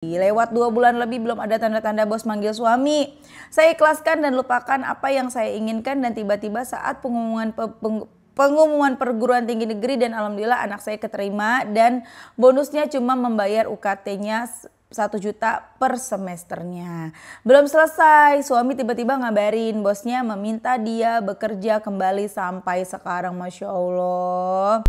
Lewat 2 bulan lebih belum ada tanda-tanda bos manggil suami. Saya ikhlaskan dan lupakan apa yang saya inginkan dan tiba-tiba saat pengumuman perguruan tinggi negeri dan alhamdulillah anak saya keterima dan bonusnya cuma membayar UKT-nya 1 juta per semesternya. Belum selesai, suami tiba-tiba ngabarin bosnya meminta dia bekerja kembali sampai sekarang, Masya Allah.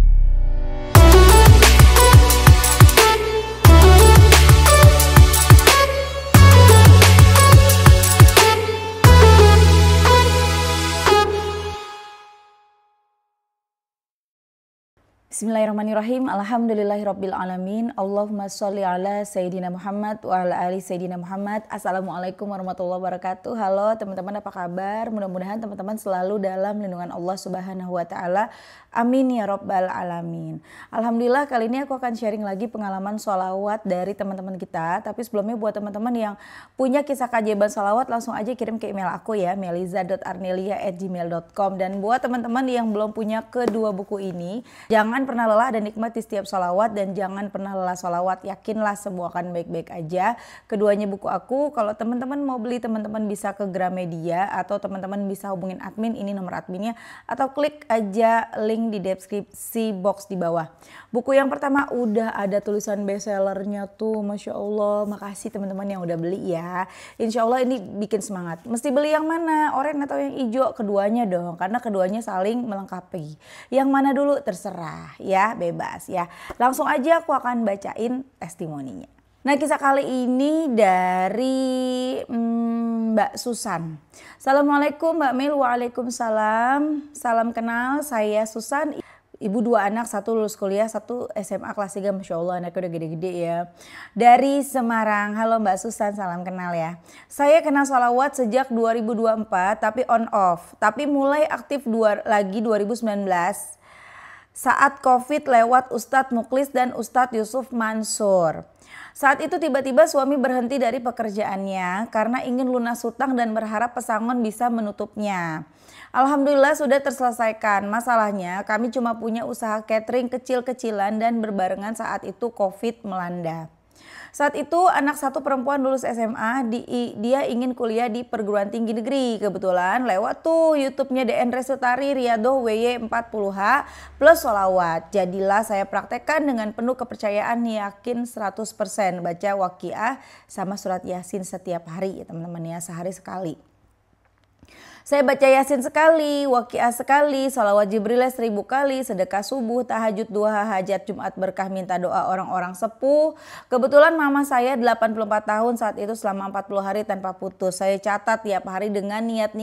Bismillahirrahmanirrahim. Alhamdulillahirabbil alamin. Allahumma sholli ala Sayyidina Muhammad wa ala ali Sayyidina Muhammad. Assalamualaikum warahmatullahi wabarakatuh. Halo teman-teman, apa kabar? Mudah-mudahan teman-teman selalu dalam lindungan Allah Subhanahu wa taala. Amin ya rabbal alamin. Alhamdulillah, kali ini aku akan sharing lagi pengalaman sholawat dari teman-teman kita. Tapi sebelumnya buat teman-teman yang punya kisah keajaiban sholawat, langsung aja kirim ke email aku ya, meliza.arnelia@gmail.com. Dan buat teman-teman yang belum punya kedua buku ini, jangan pernah lelah dan nikmati setiap sholawat, dan jangan pernah lelah sholawat, yakinlah semua akan baik-baik aja. Keduanya buku aku. Kalau teman-teman mau beli, teman-teman bisa ke Gramedia atau teman-teman bisa hubungin admin, ini nomor adminnya, atau klik aja link di deskripsi box di bawah. Buku yang pertama udah ada tulisan bestsellernya tuh, Masya Allah. Makasih teman-teman yang udah beli ya. Insya Allah ini bikin semangat. Mesti beli yang mana? Oranye atau yang hijau? Keduanya dong, karena keduanya saling melengkapi. Yang mana dulu terserah ya, bebas ya. Langsung aja aku akan bacain testimoninya. Nah, kisah kali ini dari Mbak Susan. Assalamualaikum Mbak Mil. Waalaikumsalam. Salam kenal, saya Susan. Ibu 2 anak, 1 lulus kuliah, 1 SMA kelas 3. Masya Allah, anaknya udah gede-gede ya. Dari Semarang. Halo Mbak Susan, salam kenal ya. Saya kenal sholawat sejak 2024 tapi on off. Tapi mulai aktif lagi 2019. Saat COVID lewat Ustadz Muklis dan Ustadz Yusuf Mansur. Saat itu tiba-tiba suami berhenti dari pekerjaannya karena ingin lunas hutang dan berharap pesangon bisa menutupnya. Alhamdulillah sudah terselesaikan. Masalahnya kami cuma punya usaha catering kecil-kecilan dan berbarengan saat itu COVID melanda. Saat itu anak 1 perempuan lulus SMA, dia ingin kuliah di perguruan tinggi negeri. Kebetulan lewat tuh YouTube-nya DN Resutari Riyadhah WY40H plus sholawat. Jadilah saya praktekkan dengan penuh kepercayaan, yakin 100% baca waqiah sama surat Yasin setiap hari ya teman-teman ya, sehari sekali. Saya baca Yasin sekali, waqiah sekali, sholawat Jibril 1000 kali, sedekah subuh, tahajud, duha, hajat Jumat berkah, minta doa orang-orang sepuh. Kebetulan mama saya 84 tahun saat itu selama 40 hari tanpa putus. Saya catat tiap hari dengan niat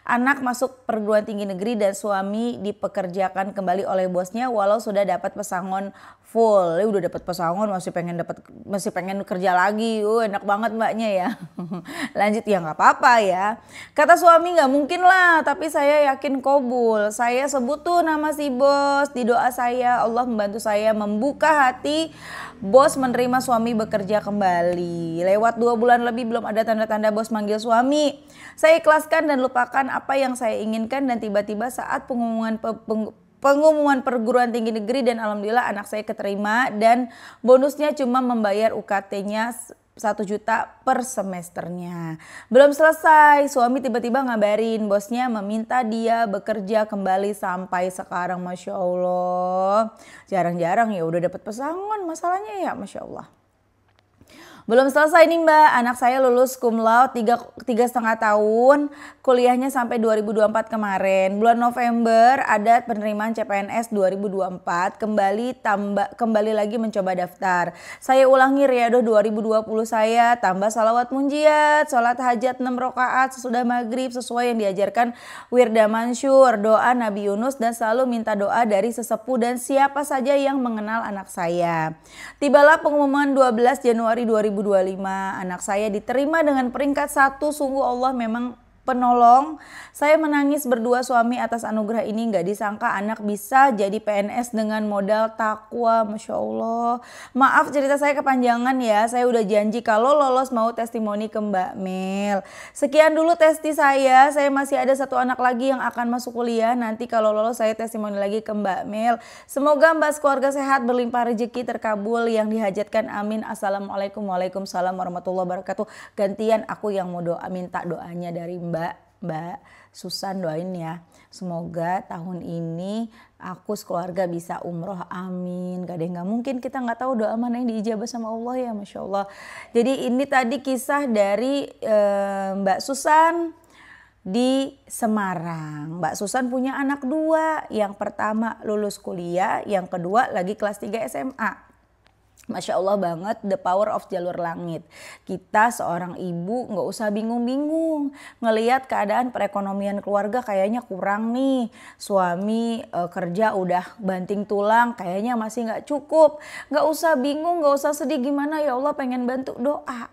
anak masuk perguruan tinggi negeri dan suami dipekerjakan kembali oleh bosnya walau sudah dapat pesangon full. Udah dapat pesangon masih pengen kerja lagi. Enak banget mbaknya ya. Lanjut ya, nggak apa-apa ya. Kata suami nggak mungkin lah, tapi saya yakin kabul. Saya sebut tuh nama si bos di doa saya. Allah membantu saya membuka hati bos menerima suami bekerja kembali. Lewat 2 bulan lebih belum ada tanda-tanda bos manggil suami. Saya ikhlaskan dan lupakan apa yang saya inginkan dan tiba-tiba saat pengumuman perguruan tinggi negeri dan alhamdulillah anak saya keterima dan bonusnya cuma membayar UKT-nya 1 juta per semesternya. Belum selesai, suami tiba-tiba ngabarin bosnya meminta dia bekerja kembali sampai sekarang. Masya Allah. Jarang-jarang ya udah dapat pesangon, masalahnya ya Masya Allah. Belum selesai nih Mbak, anak saya lulus cum laude 3,5 tahun, kuliahnya sampai 2024 kemarin. Bulan November ada penerimaan CPNS 2024, kembali lagi mencoba daftar. Saya ulangi Riyadhah 2020 saya, tambah salawat munjiat, sholat hajat 6 rakaat sesudah maghrib sesuai yang diajarkan Wirda Mansur, doa Nabi Yunus dan selalu minta doa dari sesepuh dan siapa saja yang mengenal anak saya. Tibalah pengumuman 12 Januari 2025, anak saya diterima dengan peringkat 1. Sungguh Allah memang penolong. Saya menangis berdua suami atas anugerah ini. Gak disangka anak bisa jadi PNS dengan modal takwa. Masya Allah. Maaf cerita saya kepanjangan ya. Saya udah janji kalau lolos mau testimoni ke Mbak Mel. Sekian dulu testi saya. Saya masih ada satu anak lagi yang akan masuk kuliah. Nanti kalau lolos saya testimoni lagi ke Mbak Mel. Semoga Mbak sekeluarga sehat, berlimpah rezeki, terkabul yang dihajatkan. Amin. Assalamualaikum. Waalaikumsalam warahmatullahi wabarakatuh. Gantian aku yang mau doa, minta doanya dari Mbak Susan, doain ya. Semoga tahun ini aku sekeluarga bisa umroh, amin. Gak ada yang gak mungkin, kita gak tahu doa mana yang diijabah sama Allah ya, Masya Allah. Jadi ini tadi kisah dari Mbak Susan di Semarang. Mbak Susan punya anak 2, yang pertama lulus kuliah, yang kedua lagi kelas 3 SMA. Masya Allah banget, the power of jalur langit. Kita seorang ibu gak usah bingung-bingung. Ngelihat keadaan perekonomian keluarga kayaknya kurang nih. Suami kerja udah banting tulang, kayaknya masih gak cukup. Gak usah bingung, gak usah sedih, gimana ya Allah pengen bantu, doa.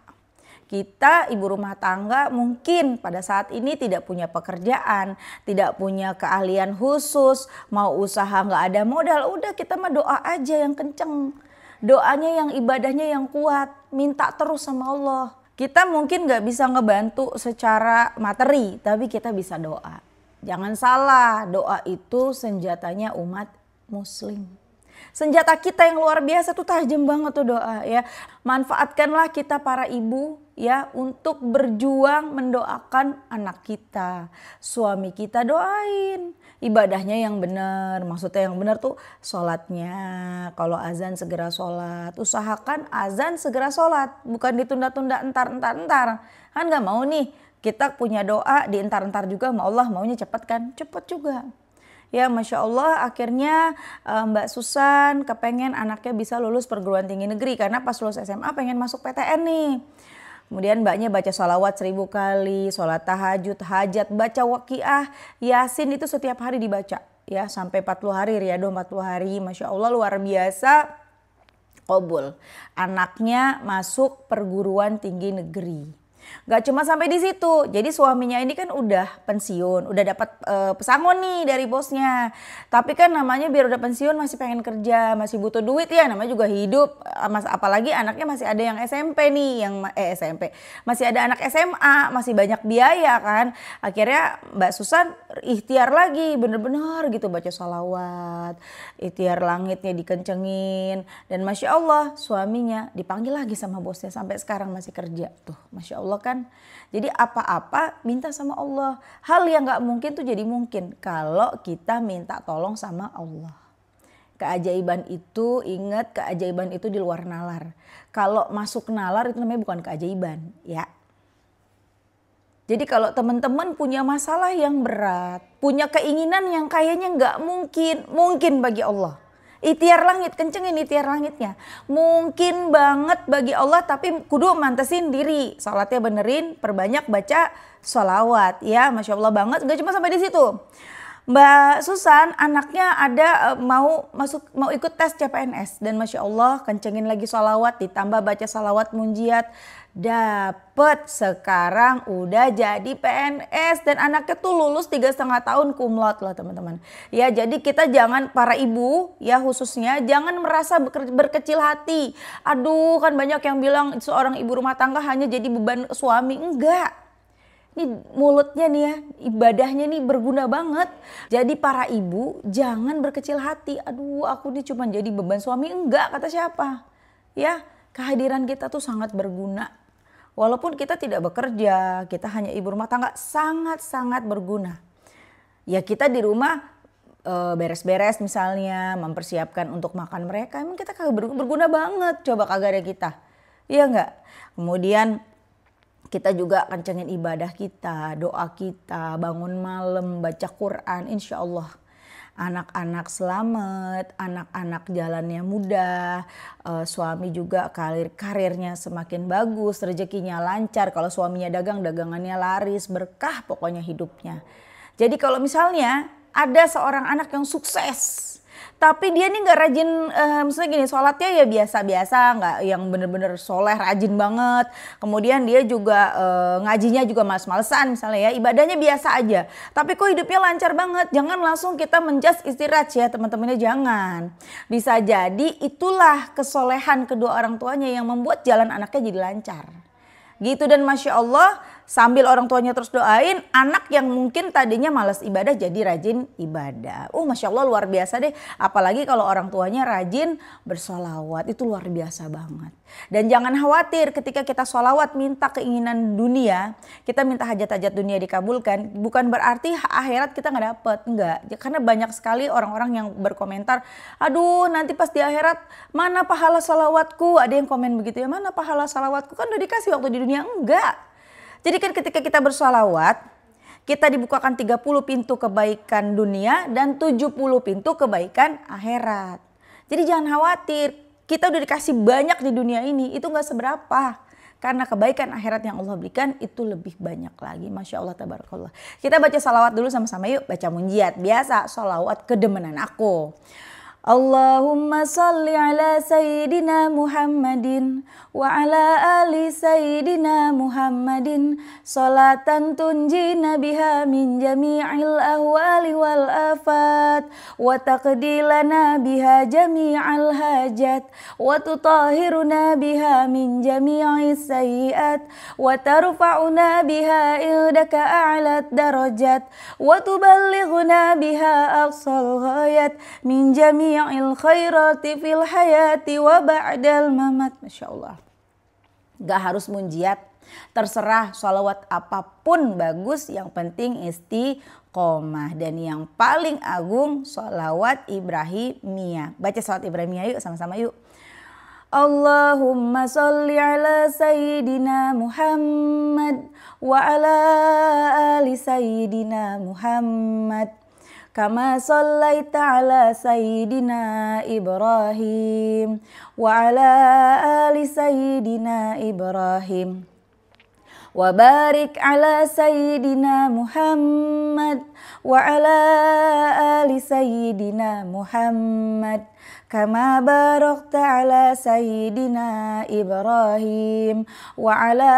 Kita ibu rumah tangga mungkin pada saat ini tidak punya pekerjaan, tidak punya keahlian khusus, mau usaha gak ada modal, udah kita mah doa aja yang kenceng. Doanya yang ibadahnya yang kuat, minta terus sama Allah. Kita mungkin gak bisa ngebantu secara materi, tapi kita bisa doa. Jangan salah, doa itu senjatanya umat muslim. Senjata kita yang luar biasa tuh, tajam banget tuh doa ya. Manfaatkanlah kita para ibu ya untuk berjuang mendoakan anak kita. Suami kita doain. Ibadahnya yang benar, maksudnya yang benar tuh sholatnya. Kalau azan segera sholat, usahakan azan segera sholat, bukan ditunda-tunda entar. Kan gak mau nih kita punya doa di entar juga sama Allah, maunya cepet kan, cepet juga. Ya Masya Allah, akhirnya Mbak Susan kepengen anaknya bisa lulus perguruan tinggi negeri, karena pas lulus SMA pengen masuk PTN nih. Kemudian mbaknya baca sholawat 1000 kali, sholat tahajud, hajat, baca waqiah, yasin itu setiap hari dibaca ya, sampai 40 hari, riyadhah 40 hari. Masya Allah luar biasa, qabul. Anaknya masuk perguruan tinggi negeri. Gak cuma sampai di situ, jadi suaminya ini kan udah pensiun, udah dapat pesangon nih dari bosnya. Tapi kan namanya biar udah pensiun masih pengen kerja, masih butuh duit ya, namanya juga hidup. Apalagi anaknya masih ada yang SMP nih, SMP, masih ada anak SMA, masih banyak biaya kan. Akhirnya Mbak Susan ikhtiar lagi, bener-bener gitu baca sholawat, ikhtiar langitnya dikencengin, dan Masya Allah suaminya dipanggil lagi sama bosnya, sampai sekarang masih kerja tuh, Masya Allah kan. Jadi apa-apa minta sama Allah. Hal yang gak mungkin tuh jadi mungkin kalau kita minta tolong sama Allah. Keajaiban itu, ingat, keajaiban itu di luar nalar. Kalau masuk nalar itu namanya bukan keajaiban ya. Jadi kalau teman-teman punya masalah yang berat, punya keinginan yang kayaknya gak mungkin bagi Allah. Ikhtiar langit, kencengin ikhtiar langitnya. Mungkin banget bagi Allah, tapi kudu mantesin diri. Salatnya benerin, perbanyak baca sholawat ya. Masya Allah banget, gak cuma sampai di situ. Mbak Susan anaknya ada mau ikut tes CPNS, dan Masya Allah kencengin lagi sholawat, ditambah baca sholawat munjiat, dapet. Sekarang udah jadi PNS, dan anaknya tuh lulus 3,5 tahun cum laude loh teman-teman. Ya jadi kita jangan, para ibu ya khususnya, jangan merasa berkecil hati. Aduh kan banyak yang bilang seorang ibu rumah tangga hanya jadi beban suami. Enggak. Ini mulutnya nih ya, ibadahnya nih berguna banget. Jadi para ibu jangan berkecil hati. Aduh aku nih cuma jadi beban suami. Enggak, kata siapa? Ya, kehadiran kita tuh sangat berguna. Walaupun kita tidak bekerja, kita hanya ibu rumah tangga, sangat-sangat berguna. Ya kita di rumah beres-beres misalnya, mempersiapkan untuk makan mereka, emang kita kagak berguna banget. Coba kagak ada kita. Iya enggak? Kemudian kita juga kencengin ibadah kita, doa kita, bangun malam, baca Quran, insya Allah. Anak-anak selamat, anak-anak jalannya mudah, suami juga karirnya semakin bagus, rezekinya lancar. Kalau suaminya dagang, dagangannya laris, berkah pokoknya hidupnya. Jadi kalau misalnya ada seorang anak yang sukses, Tapi dia nih nggak rajin, misalnya gini, sholatnya ya biasa-biasa, nggak yang bener-bener soleh, rajin banget. Kemudian dia juga ngajinya juga males-malesan misalnya ya, ibadahnya biasa aja. Tapi kok hidupnya lancar banget, jangan langsung kita menjudge istirahat ya teman-temannya, jangan. Bisa jadi itulah kesolehan kedua orang tuanya yang membuat jalan anaknya jadi lancar. Gitu, dan Masya Allah sambil orang tuanya terus doain, anak yang mungkin tadinya malas ibadah jadi rajin ibadah. Masya Allah luar biasa deh. Apalagi kalau orang tuanya rajin bersolawat, itu luar biasa banget. Dan jangan khawatir ketika kita solawat minta keinginan dunia, kita minta hajat-hajat dunia dikabulkan, bukan berarti akhirat kita nggak dapet, enggak. Karena banyak sekali orang-orang yang berkomentar, aduh nanti pas di akhirat mana pahala salawatku, ada yang komen begitu ya, mana pahala salawatku, kan udah dikasih waktu di dunia, enggak. Jadi kan ketika kita bersolawat, kita dibukakan 30 pintu kebaikan dunia dan 70 pintu kebaikan akhirat. Jadi jangan khawatir, kita udah dikasih banyak di dunia ini, itu gak seberapa. Karena kebaikan akhirat yang Allah berikan itu lebih banyak lagi. Masya Allah, tabarakallah. Kita baca salawat dulu sama-sama yuk, baca munjiat. Biasa salawat kedemenan aku. Allahumma salli ala Sayyidina Muhammadin wa ala ali Sayyidina Muhammadin salatan tunjina biha min jami'il ahwali wal afat wa taqdilana biha jami'al hajat wa tutahhiruna biha min jami'is sayyiat wa tarfa'una biha indaka a'lat darajat wa tuballighuna biha aqsal ghayat min jami'il khairati fil hayati wa ba'dal mamat. Masya Allah. Gak harus munjiat, terserah sholawat apapun bagus, yang penting istiqomah. Dan yang paling agung sholawat Ibrahimiyah. Baca sholawat Ibrahimiyah yuk sama-sama yuk. Allahumma sholli ala Sayyidina Muhammad wa ala ali Sayyidina Muhammad kama shallaita ala Sayyidina Ibrahim wa ala ali Sayyidina Ibrahim wa barik ala Sayyidina Muhammad wa ala ali Sayyidina Muhammad kama barakta ala Sayyidina Ibrahim wa ala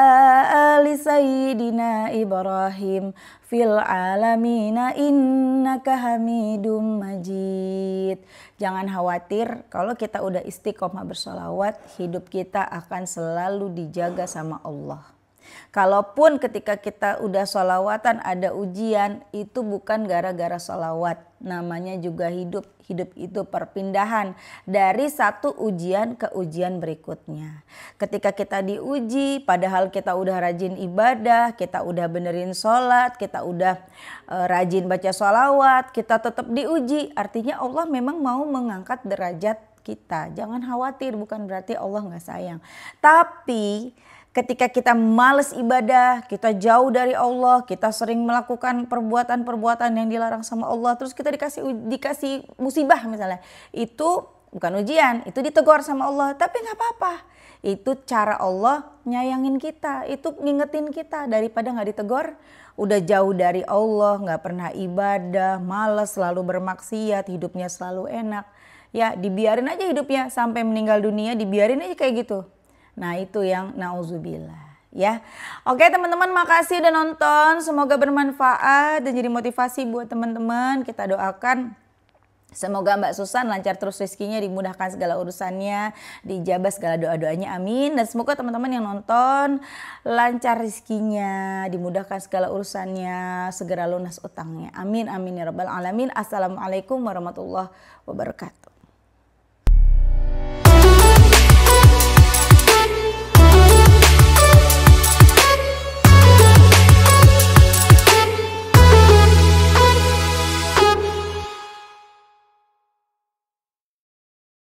ali Sayyidina Ibrahim fil alamina innaka hamidum majid. Jangan khawatir, kalau kita udah istiqomah bersolawat, hidup kita akan selalu dijaga sama Allah. Kalaupun ketika kita udah solawatan ada ujian, itu bukan gara-gara solawat, namanya juga hidup. Hidup itu perpindahan dari satu ujian ke ujian berikutnya. Ketika kita diuji, padahal kita udah rajin ibadah, kita udah benerin sholat, kita udah rajin baca sholawat, kita tetap diuji. Artinya Allah memang mau mengangkat derajat kita. Jangan khawatir, bukan berarti Allah nggak sayang. Tapi ketika kita malas ibadah, kita jauh dari Allah, kita sering melakukan perbuatan-perbuatan yang dilarang sama Allah, terus kita dikasih musibah misalnya, itu bukan ujian, itu ditegur sama Allah, tapi nggak apa-apa. Itu cara Allah nyayangin kita, itu ngingetin kita daripada nggak ditegur, udah jauh dari Allah, nggak pernah ibadah, malas, selalu bermaksiat, hidupnya selalu enak. Ya dibiarin aja hidupnya sampai meninggal dunia, dibiarin aja kayak gitu. Nah itu yang nauzubillah ya. Oke teman-teman, makasih udah nonton. Semoga bermanfaat dan jadi motivasi buat teman-teman. Kita doakan semoga Mbak Susan lancar terus rezekinya, dimudahkan segala urusannya, dijabah segala doa-doanya, amin. Dan semoga teman-teman yang nonton lancar rezekinya, dimudahkan segala urusannya, segera lunas utangnya, amin amin ya rabbal alamin. Assalamualaikum warahmatullahi wabarakatuh.